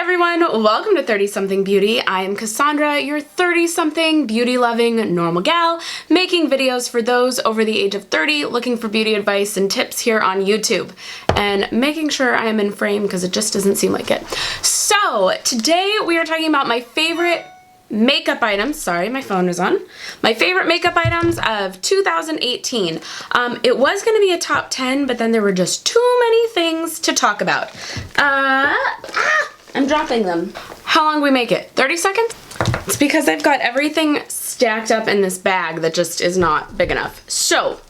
everyone, welcome to 30-something beauty. I am Cassandra, your 30-something beauty-loving normal gal, making videos for those over the age of 30 looking for beauty advice and tips here on YouTube, and making sure I am in frame because it just doesn't seem like it. So today we are talking about my favorite makeup items. Sorry, my phone is on. My favorite makeup items of 2018. It was going to be a top 10, but then there were just too many things to talk about. I'm dropping them. How long do we make it? 30 seconds? It's because I've got everything stacked up in this bag that just is not big enough. So,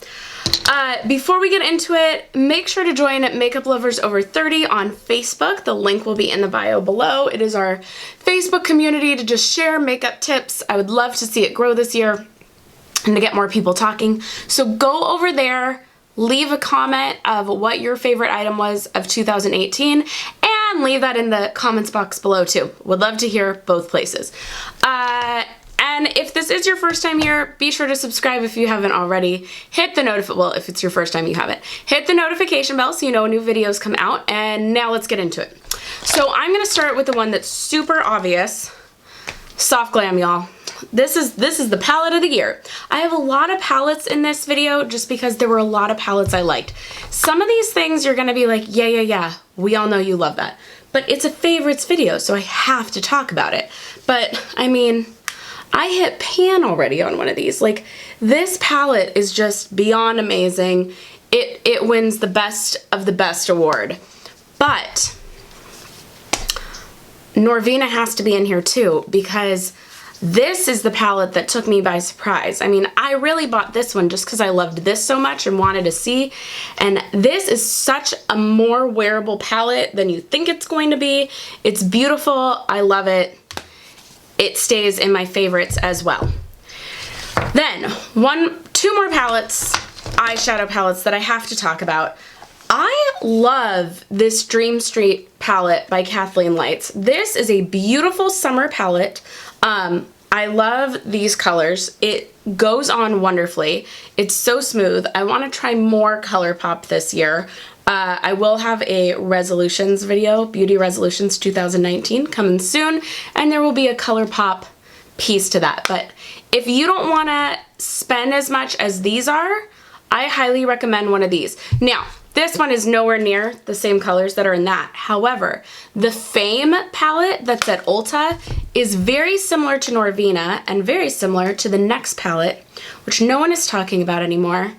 before we get into it, make sure to join Makeup Lovers Over 30 on Facebook. The link will be in the bio below. It is our Facebook community to just share makeup tips. I would love to see it grow this year and to get more people talking. So go over there, leave a comment of what your favorite item was of 2018, and leave that in the comments box below too. Would love to hear both places. And if this is your first time here, be sure to subscribe if you haven't already. Hit the well, if it's your first time, you haven't. Hit the notification bell so you know when new videos come out. And now let's get into it. So I'm gonna start with the one that's super obvious. Soft Glam, y'all. This is the palette of the year. I have a lot of palettes in this video just because there were a lot of palettes I liked. Some of these things you're gonna be like, yeah, we all know you love that. But it's a favorites video, so I have to talk about it. But I mean, I hit pan already on one of these. Like, this palette is just beyond amazing. It wins the best of the best award. But Norvina has to be in here too, because this is the palette that took me by surprise. I mean, I really bought this one just because I loved this so much and wanted to see. And this is such a more wearable palette than you think it's going to be. It's beautiful. I love it. It stays in my favorites as well. Then, two more palettes, eyeshadow palettes that I have to talk about. I love this Dream Street palette by Kathleen Lights. This is a beautiful summer palette. I love these colors. It goes on wonderfully. It's so smooth. I want to try more ColourPop this year. I will have a resolutions video, Beauty Resolutions 2019, coming soon, and there will be a ColourPop piece to that. But if you don't want to spend as much as these are, I highly recommend one of these. Now, this one is nowhere near the same colors that are in that. However, the Fame palette that's at Ulta is very similar to Norvina and very similar to the next palette, which no one is talking about anymore,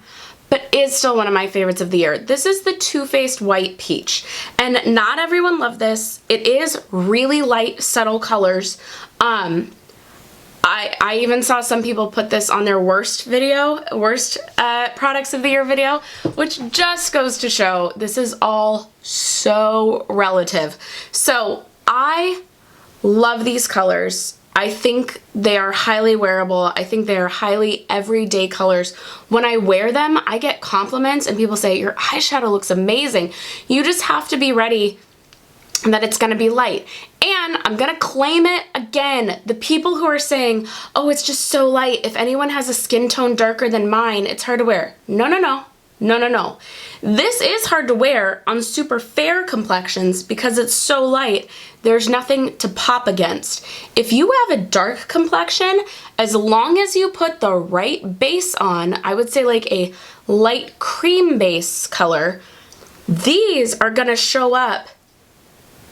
but is still one of my favorites of the year. This is the Too Faced White Peach, and not everyone loved this. It is really light, subtle colors. I even saw some people put this on their worst products of the year video, which just goes to show this is all so relative. So I love these colors. I think they are highly wearable. I think they are highly everyday colors. When I wear them, I get compliments and people say, your eyeshadow looks amazing. You just have to be ready that it's gonna be light. And I'm gonna claim it again. The people who are saying, oh, it's just so light. If anyone has a skin tone darker than mine, it's hard to wear. No. This is hard to wear on super fair complexions because it's so light. There's nothing to pop against. If you have a dark complexion, as long as you put the right base on, I would say like a light cream base color, these are gonna show up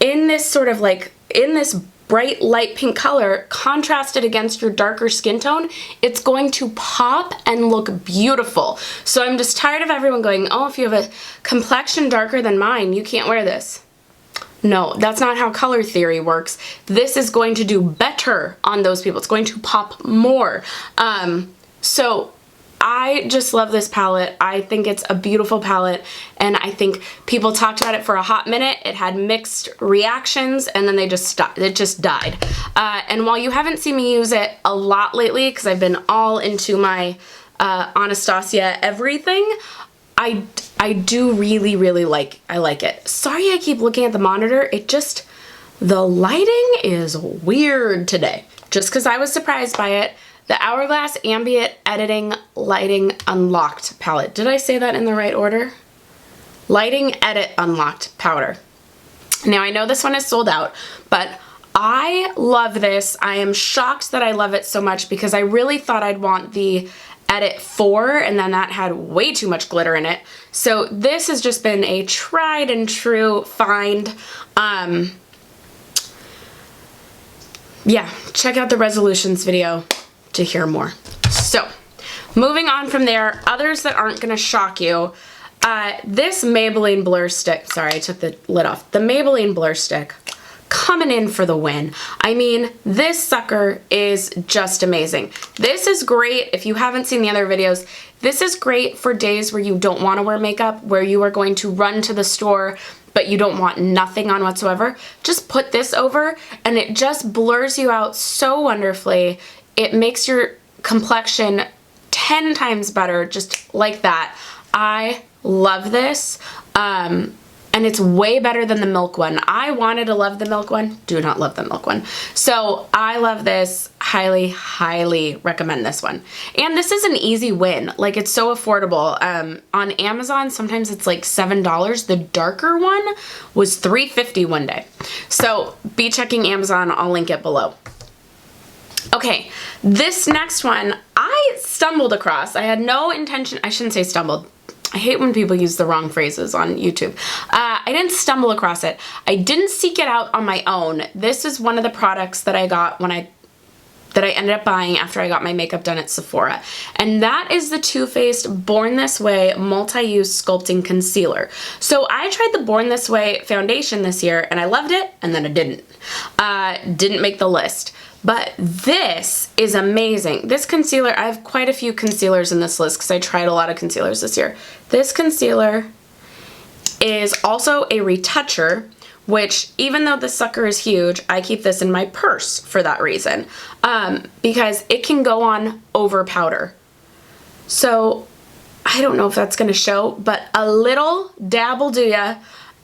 in this sort of like, in this bright light pink color contrasted against your darker skin tone. It's going to pop and look beautiful. So I'm just tired of everyone going, oh, if you have a complexion darker than mine, you can't wear this. No, that's not how color theory works. This is going to do better on those people. It's going to pop more. So I just love this palette. I think it's a beautiful palette, and I think people talked about it for a hot minute. It had mixed reactions, and then it just died. And while you haven't seen me use it a lot lately, because I've been all into my Anastasia everything, I do really like it. Sorry I keep looking at the monitor. The lighting is weird today. Just because I was surprised by it. The Hourglass Ambient Editing Lighting Unlocked palette. Did I say that in the right order? Lighting Edit Unlocked powder. Now, I know this one is sold out, but I love this. I am shocked that I love it so much because I really thought I'd want the Edit 4, and then that had way too much glitter in it. So this has just been a tried and true find. Yeah, check out the resolutions video to hear more. So, moving on from there, others that aren't gonna shock you. This Maybelline Blur Stick, sorry, I took the lid off. The Maybelline Blur Stick, coming in for the win. I mean, this sucker is just amazing. This is great, if you haven't seen the other videos, this is great for days where you don't wanna wear makeup, where you are going to run to the store, but you don't want nothing on whatsoever. Just put this over, and it just blurs you out so wonderfully. It makes your complexion 10 times better, just like that. I love this, and it's way better than the Milk one. I wanted to love the Milk one, do not love the Milk one. So I love this, highly, highly recommend this one. And this is an easy win, like it's so affordable. On Amazon, sometimes it's like $7. The darker one was $3.50 one day. So be checking Amazon, I'll link it below. Okay, this next one I stumbled across. I had no intention, I shouldn't say stumbled. I hate when people use the wrong phrases on YouTube. I didn't stumble across it. I didn't seek it out on my own. This is one of the products that I got that I ended up buying after I got my makeup done at Sephora. And that is the Too Faced Born This Way Multi-Use Sculpting Concealer. So I tried the Born This Way foundation this year and I loved it, and then I didn't. Didn't make the list. But this is amazing. This concealer, I have quite a few concealers in this list because I tried a lot of concealers this year. This concealer is also a retoucher, which even though this sucker is huge, I keep this in my purse for that reason, because it can go on over powder. So I don't know if that's gonna show, but a little dab will do ya.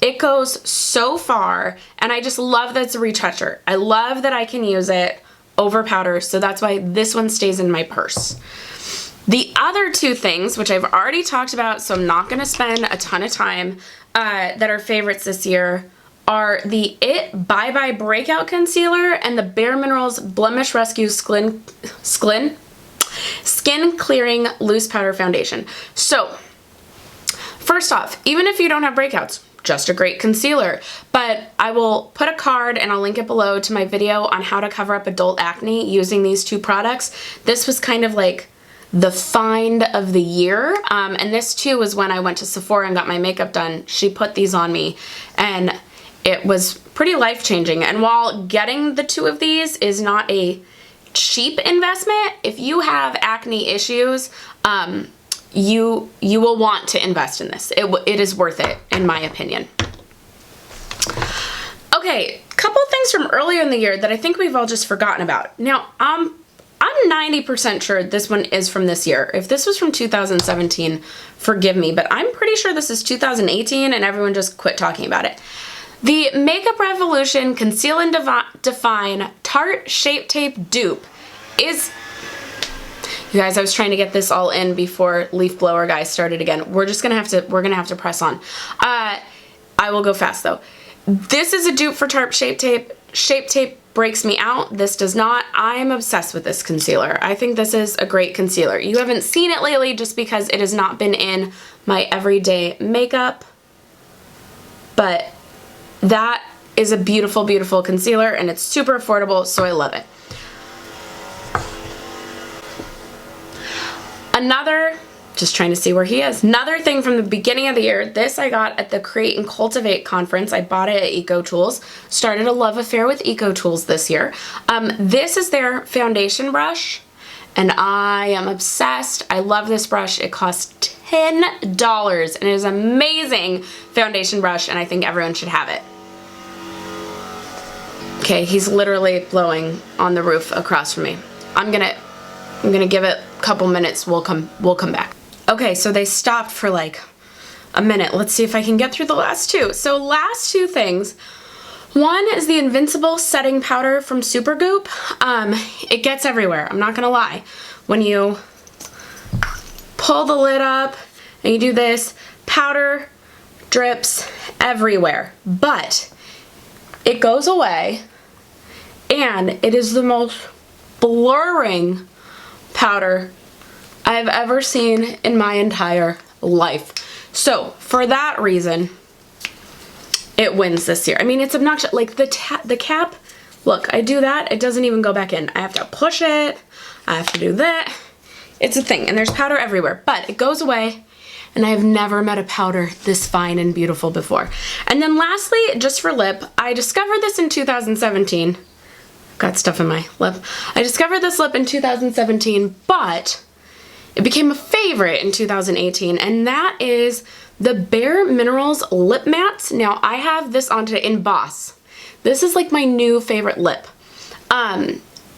It goes so far, and I just love that it's a retoucher. I love that I can use it over powder, so that's why this one stays in my purse. The other two things, which I've already talked about, so I'm not gonna spend a ton of time, that are favorites this year, are the Bye Bye Breakout Concealer and the Bare Minerals Blemish Rescue Skin Clearing Loose Powder Foundation. So, first off, even if you don't have breakouts, just a great concealer. But I will put a card, and I'll link it below, to my video on how to cover up adult acne using these two products. This was kind of like the find of the year, and this too was when I went to Sephora and got my makeup done. She put these on me, and it was pretty life-changing. And while getting the two of these is not a cheap investment, if you have acne issues, you will want to invest in this. It is worth it, in my opinion. Okay, couple things from earlier in the year that I think we've all just forgotten about. Now, I'm 90% sure this one is from this year. If this was from 2017, forgive me, but I'm pretty sure this is 2018 and everyone just quit talking about it. The Makeup Revolution Conceal and Define Tarte Shape Tape Dupe is... You guys, I was trying to get this all in before leaf blower guys started again. We're gonna have to press on. I will go fast though. This is a dupe for Tarte Shape Tape. Shape Tape breaks me out. This does not. I am obsessed with this concealer. I think this is a great concealer. You haven't seen it lately just because it has not been in my everyday makeup, but that is a beautiful, beautiful concealer, and it's super affordable, so I love it. Another, just trying to see where he is. Another thing from the beginning of the year, this I got at the Create and Cultivate conference. I bought it at Eco Tools. Started a love affair with Eco Tools this year. This is their foundation brush, and I am obsessed. I love this brush. It costs $10, and it is an amazing foundation brush, and I think everyone should have it. Okay, he's literally blowing on the roof across from me. I'm gonna give it a couple minutes. We'll come back. Okay, so they stopped for like a minute. Let's see if I can get through the last two. So last two things. One is the Invincible setting powder from Supergood. It gets everywhere, I'm not gonna lie. When you pull the lid up and you do this, powder drips everywhere. But it goes away, and it is the most blurring powder I've ever seen in my entire life. So for that reason, it wins this year. I mean, it's obnoxious. Like the cap, look, I do that, it doesn't even go back in. I have to push it, I have to do that. It's a thing, and there's powder everywhere, but it goes away, and I have never met a powder this fine and beautiful before. And then lastly, just for lip, I discovered this in 2017. Got stuff in my lip. I discovered this lip in 2017, but it became a favorite in 2018, and that is the Bare Minerals Lip Mattes. Now, I have this on today in Boss. This is like my new favorite lip.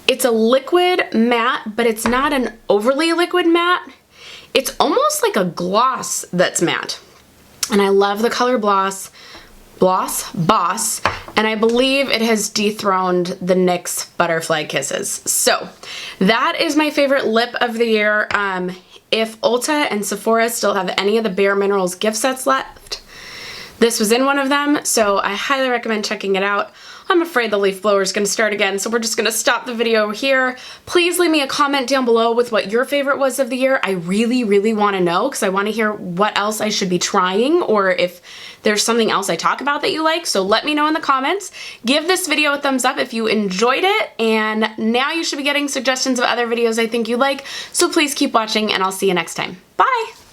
It's a liquid matte, but it's not an overly liquid matte. It's almost like a gloss that's matte. And I love the color Boss, and I believe it has dethroned the NYX Butterfly Kisses. So that is my favorite lip of the year. If Ulta and Sephora still have any of the Bare Minerals gift sets left, this was in one of them, so I highly recommend checking it out. I'm afraid the leaf blower is going to start again, so we're just going to stop the video here. Please leave me a comment down below with what your favorite was of the year. I really, really want to know, because I want to hear what else I should be trying, or if there's something else I talk about that you like, so let me know in the comments. Give this video a thumbs up if you enjoyed it, and now you should be getting suggestions of other videos I think you like, so please keep watching, and I'll see you next time. Bye!